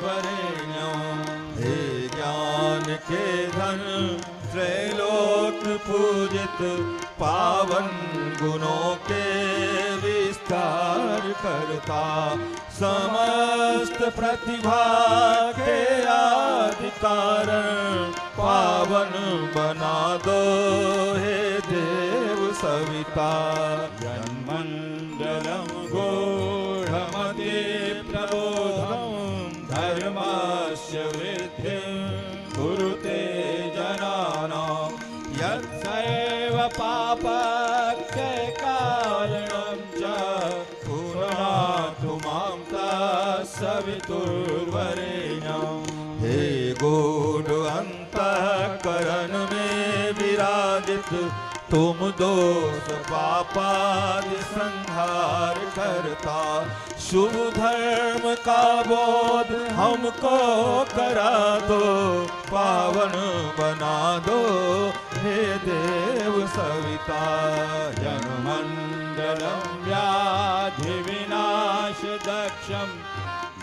वरेण्यं हे ज्ञान के धन त्रैलोक पूजित पावन गुणों के विस्तार करता समस्त प्रतिभा के आदि कारण पावन बना दो हे देव सविता जन्मंडलम गूढ़मति प्रबोधम धर्मस्य वृद्धिं कुरुते जनानां यत्सैव पापस्य कारणं च पुनातु मां तत्सवितुर्वरेण्यं हे गूढ़ अंतःकरण में विराजित तुम दोष पापादि संहार करता शुभ धर्म का बोध हमको करा दो पावन बना दो हे देव सविता जन्मंडलम व्याधि विनाश दक्षम